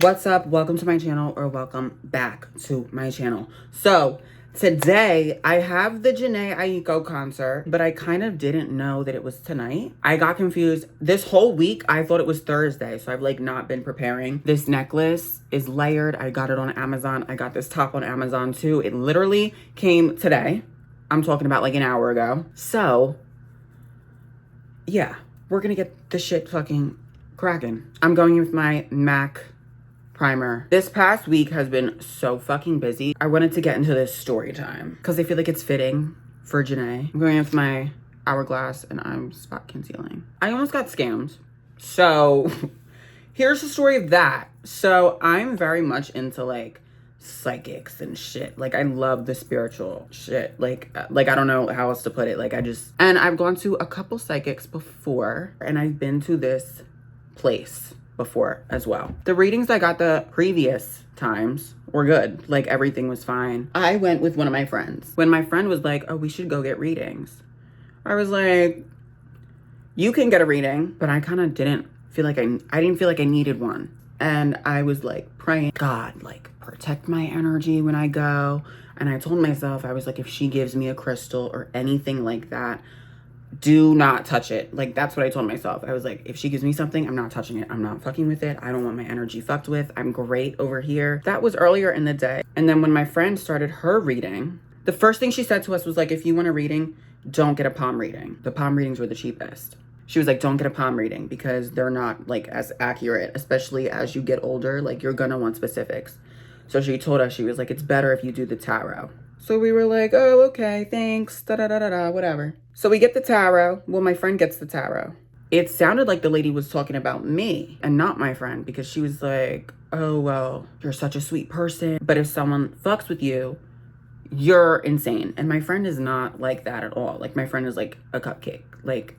What's up? Welcome to my channel, or welcome back to my channel. So today I have the Jhene Aiko concert, but I kind of didn't know that it was tonight. I got confused. This whole week I thought it was Thursday, so I've like not been preparing. This necklace is layered. I got it on Amazon. I got this top on Amazon too. It literally came today. I'm talking about like an hour ago. So yeah, we're gonna get the shit fucking cracking. I'm going in with my MAC primer. This past week has been so fucking busy. I wanted to get into this story time because I feel like it's fitting for Jhene. I'm going in with my hourglass and I'm spot concealing. I almost got scammed. So here's the story of that. So I'm very much into like psychics and shit. Like I love the spiritual shit. Like I don't know how else to put it. And I've gone to a couple psychics before, and I've been to this place before as well. The readings I got the previous times were good. Like everything was fine. I went with one of my friends. When my friend was like, oh, we should go get readings, I was like, you can get a reading, but I kind of didn't feel like I didn't feel like I needed one. And I was like praying, God, like protect my energy when I go. And I told myself, I was like, if she gives me a crystal or anything like that, do not touch it. Like that's what I told myself. I was like, if she gives me something, I'm not touching it. I'm not fucking with it. I don't want my energy fucked with. I'm great over here. That was earlier in the day. And then when my friend started her reading, the first thing she said to us was like, if you want a reading, don't get a palm reading. The palm readings were the cheapest. She was like, don't get a palm reading because they're not like as accurate, especially as you get older. Like you're gonna want specifics. So she told us, she was like, it's better if you do the tarot. So we were like, oh, okay, thanks, da-da-da-da-da, whatever. So we get the tarot. Well, my friend gets the tarot. It sounded like the lady was talking about me and not my friend, because she was like, oh, well, you're such a sweet person, but if someone fucks with you, you're insane. And my friend is not like that at all. Like my friend is like a cupcake. Like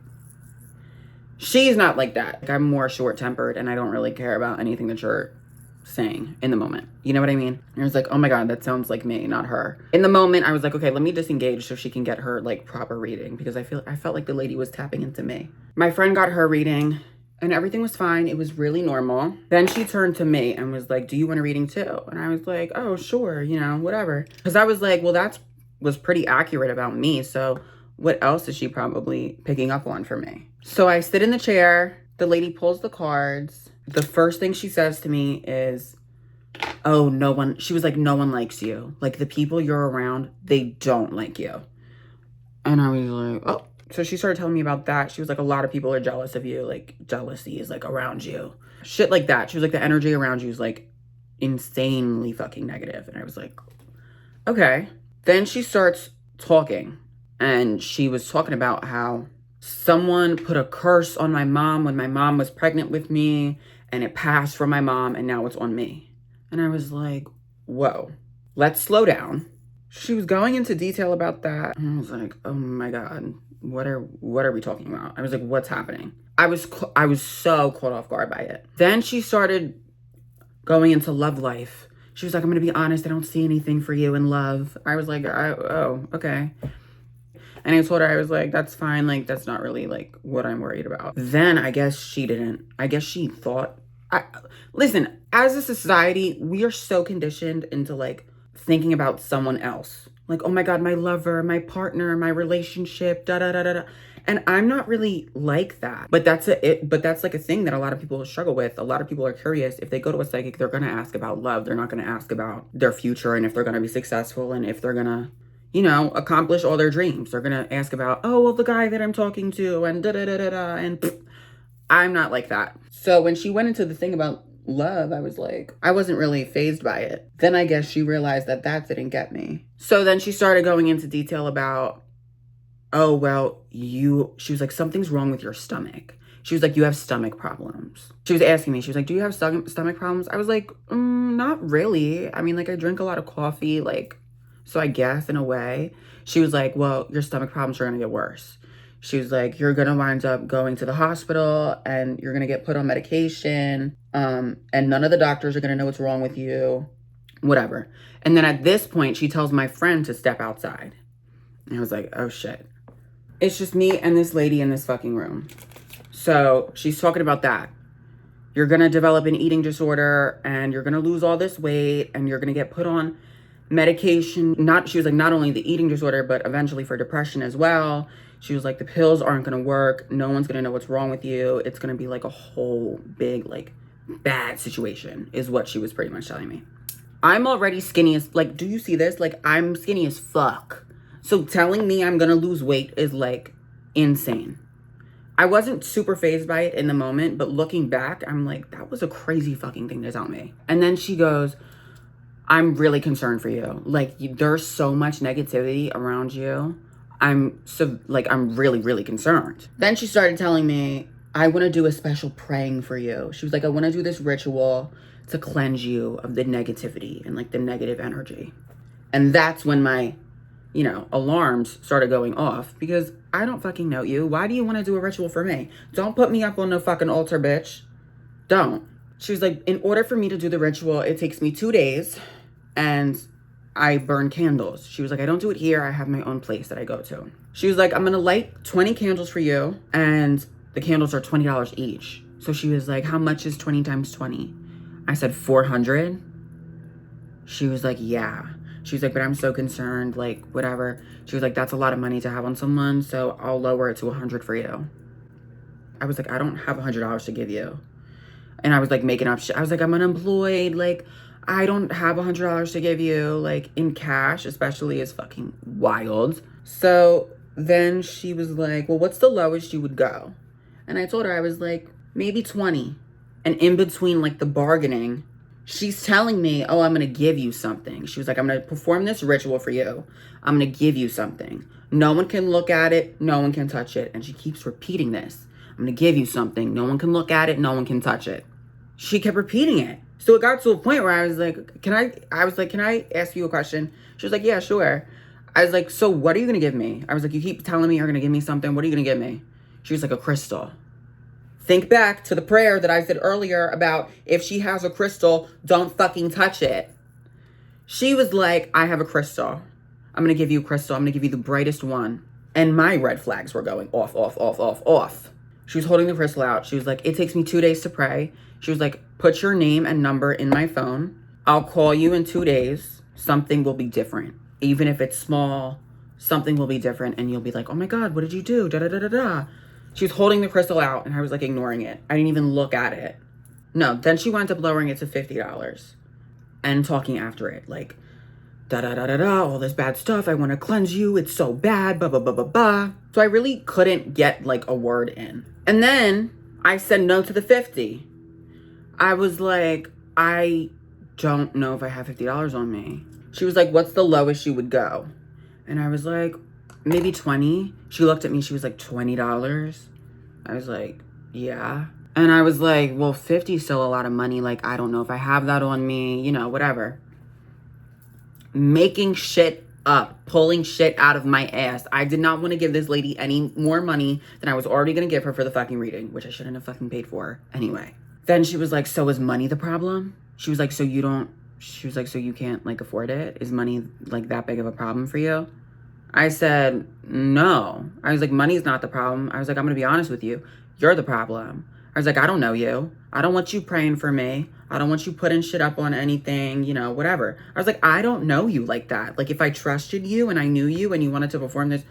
she's not like that. Like, I'm more short-tempered and I don't really care about anything that you're saying in the moment. You know what I mean? And I was like, oh my God, that sounds like me, not her. In the moment, I was like, okay, let me disengage so she can get her like proper reading, because I felt like the lady was tapping into me. My friend got her reading and everything was fine. It was really normal. Then she turned to me and was like, do you want a reading too? And I was like, oh, sure, you know, whatever. Because I was like, well, that was pretty accurate about me. So what else is she probably picking up on for me? So I sit in the chair. The lady pulls the cards. The first thing she says to me is, oh, she was like, no one likes you. Like the people you're around, they don't like you. And I was like, oh. So she started telling me about that. She was like, a lot of people are jealous of you. Like jealousy is like around you. Shit like that. She was like, the energy around you is like insanely fucking negative. And I was like, okay. Then she starts talking, and she was talking about how someone put a curse on my mom when my mom was pregnant with me, and it passed from my mom, and now it's on me. And I was like, whoa, let's slow down. She was going into detail about that. And I was like, oh my God, what are we talking about? I was like, what's happening? I was so caught off guard by it. Then she started going into love life. She was like, I'm gonna be honest, I don't see anything for you in love. I was like, oh, okay. And I told her, I was like, that's fine. Like, that's not really like what I'm worried about. Then I guess she thought, listen, as a society, we are so conditioned into like thinking about someone else. Like, oh my God, my lover, my partner, my relationship, da da da da da. And I'm not really like that. But that's like a thing that a lot of people struggle with. A lot of people are curious. If they go to a psychic, they're gonna ask about love. They're not gonna ask about their future and if they're gonna be successful and if they're gonna, you know, accomplish all their dreams. They're gonna ask about, oh, well, the guy that I'm talking to and da-da-da-da-da, and pfft. I'm not like that. So when she went into the thing about love, I was like, I wasn't really fazed by it. Then I guess she realized that didn't get me. So then she started going into detail about, oh, well, she was like, something's wrong with your stomach. She was like, you have stomach problems. She was asking me, she was like, do you have stomach problems? I was like, not really. I mean, like I drink a lot of coffee, like, so I guess in a way. She was like, well, your stomach problems are gonna get worse. She was like, you're gonna wind up going to the hospital and you're gonna get put on medication. And none of the doctors are gonna know what's wrong with you, whatever. And then at this point, she tells my friend to step outside. And I was like, oh shit. It's just me and this lady in this fucking room. So she's talking about that. you're going to develop an eating disorder and you're going to lose all this weight and you're going to get put on medication. She was like, not only the eating disorder, but eventually for depression as well. She was like, the pills aren't going to work. No one's going to know what's wrong with you. It's going to be like a whole big, like, bad situation is what she was pretty much telling me. I'm already skinny as, like, do you see this? Like, I'm skinny as fuck. So telling me I'm going to lose weight is, like, insane. I wasn't super fazed by it in the moment, but looking back, I'm like, that was a crazy fucking thing to tell me. And then she goes, I'm really concerned for you. Like, there's so much negativity around you. I'm really, really concerned. Then she started telling me, I want to do a special praying for you. She was like, I want to do this ritual to cleanse you of the negativity and, like, the negative energy. And that's when my, alarms started going off, because I don't fucking know you. Why do you want to do a ritual for me? Don't put me up on no fucking altar, bitch. Don't. She was like, in order for me to do the ritual, it takes me 2 days and I burn candles. She was like, I don't do it here. I have my own place that I go to. She was like, I'm going to light 20 candles for you and the candles are $20 each. So she was like, how much is 20 times 20? I said, 400. She was like, yeah. She was like, but I'm so concerned, like, whatever. She was like, that's a lot of money to have on someone, so I'll lower it to 100 for you. I was like, I don't have $100 to give you. And I was like making up shit. I was like, I'm unemployed. Like, I don't have $100 to give you, like, in cash, especially, is fucking wild. So then she was like, well, what's the lowest you would go? And I told her, I was like, maybe 20. And in between, like, the bargaining, she's telling me, oh, I'm going to give you something. She was like, I'm going to perform this ritual for you. I'm going to give you something. No one can look at it. No one can touch it. And she keeps repeating this. I'm going to give you something. No one can look at it. No one can touch it. She kept repeating it. So it got to a point where I was like, can I ask you a question? She was like, yeah, sure. I was like, so what are you going to give me? I was like, you keep telling me you're going to give me something. What are you going to give me? She was like, a crystal. Think back to the prayer that I said earlier about if she has a crystal, don't fucking touch it. She was like, I have a crystal. I'm going to give you a crystal. I'm going to give you the brightest one. And my red flags were going off, off, off, off, off. She was holding the crystal out. She was like, it takes me 2 days to pray. She was like, put your name and number in my phone. I'll call you in 2 days. Something will be different. Even if it's small, something will be different. And you'll be like, oh my God, what did you do? Da da da da da. She was holding the crystal out and I was like ignoring it. I didn't even look at it. No, then she wound up lowering it to $50 and talking after it. Like, da da da da da, all this bad stuff. I want to cleanse you. It's so bad, blah, blah, blah, blah, blah. So I really couldn't get like a word in. And then I said no to the 50. I was like, I don't know if I have $50 on me. She was like, what's the lowest you would go? And I was like, maybe 20. She looked at me. She was like, $20? I was like, yeah. And I was like, well, 50 is still a lot of money. Like, I don't know if I have that on me, whatever. Making shit up, pulling shit out of my ass. I did not want to give this lady any more money than I was already going to give her for the fucking reading, which I shouldn't have fucking paid for anyway. Then she was like, so is money the problem? She was like, so you can't like afford it? Is money like that big of a problem for you? I said, no. I was like, money's not the problem. I was like, I'm going to be honest with you. You're the problem. I was like, I don't know you. I don't want you praying for me. I don't want you putting shit up on anything, whatever. I was like, I don't know you like that. Like, if I trusted you and I knew you and you wanted to perform this,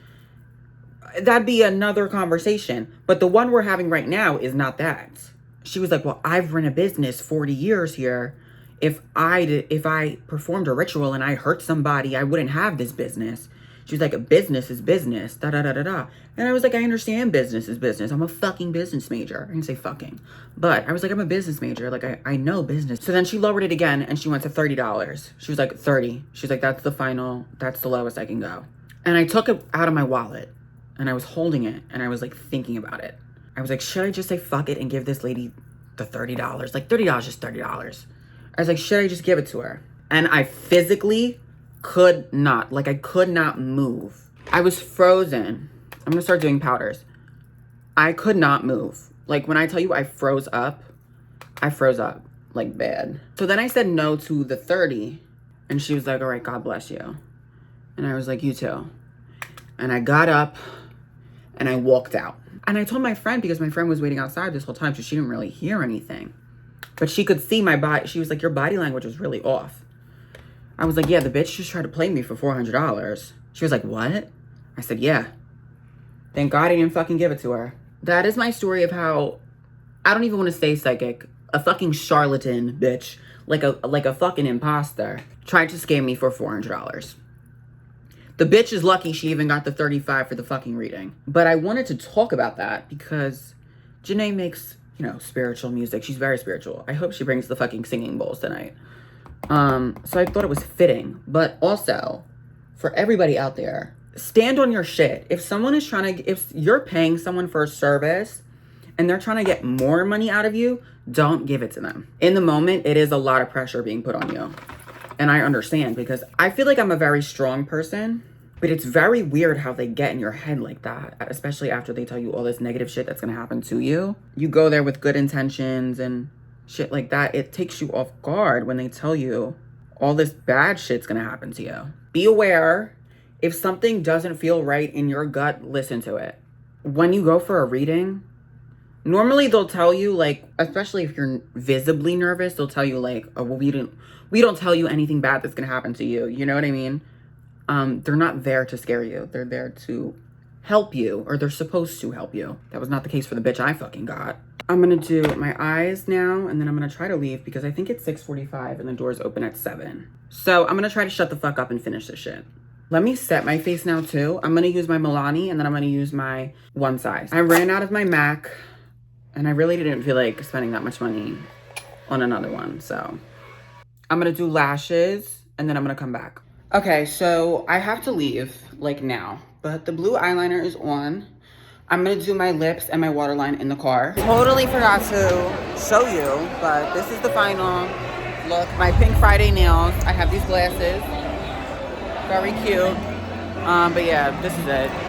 that'd be another conversation. But the one we're having right now is not that. She was like, well, I've run a business 40 years here. If I performed a ritual and I hurt somebody, I wouldn't have this business. She was like, a business is business, da da da da da. And I was like, I understand business is business. I'm a fucking business major. I didn't say fucking. But I was like, I'm a business major. Like, I know business. So then she lowered it again and she went to $30. She was like, 30. She's like, that's the lowest I can go. And I took it out of my wallet and I was holding it and I was like thinking about it. I was like, should I just say fuck it and give this lady the $30? Like, $30 is $30. I was like, should I just give it to her? And I physically could not move. I was frozen. I'm gonna start doing powders. I could not move. Like, when I tell you I froze up like bad. So then I said no to the 30 and she was like, all right, God bless you. And I was like, you too. And I got up and I walked out. And I told my friend, because my friend was waiting outside this whole time, so she didn't really hear anything. But she could see my body. She was like, your body language was really off. I was like, yeah, the bitch just tried to play me for $400. She was like, what? I said, yeah. Thank God I didn't fucking give it to her. That is my story of how, I don't even want to say psychic, a fucking charlatan bitch, like a fucking imposter, tried to scam me for $400. The bitch is lucky she even got the 35 for the fucking reading. But I wanted to talk about that because Jhene makes, you know, spiritual music. She's very spiritual. I hope she brings the fucking singing bowls tonight. So I thought it was fitting. But also, for everybody out there, stand on your shit. If someone is trying to, if you're paying someone for a service and they're trying to get more money out of you, don't give it to them. In the moment, it is a lot of pressure being put on you. And I understand because I feel like I'm a very strong person, but it's very weird how they get in your head like that, especially after they tell you all this negative shit that's gonna happen to you. You go there with good intentions and shit like that. It takes you off guard when they tell you all this bad shit's gonna happen to you. Be aware. If something doesn't feel right in your gut, listen to it. When you go for a reading, normally they'll tell you, like, especially if you're visibly nervous, they'll tell you like, oh, well, we don't tell you anything bad that's gonna happen to you. You know what I mean? They're not there to scare you. They're there to help you, or they're supposed to help you. That was not the case for the bitch I fucking got. I'm gonna do my eyes now, and then I'm gonna try to leave because I think it's 6:45 and the doors open at 7. So I'm gonna try to shut the fuck up and finish this shit. Let me set my face now too. I'm gonna use my Milani and then I'm gonna use my One Size. I ran out of my MAC and I really didn't feel like spending that much money on another one. So I'm gonna do lashes and then I'm gonna come back. Okay, so I have to leave like now, but the blue eyeliner is on. I'm gonna do my lips and my waterline in the car. Totally forgot to show you, but this is the final look. My Pink Friday nails. I have these glasses. Very cute. But yeah, this is it.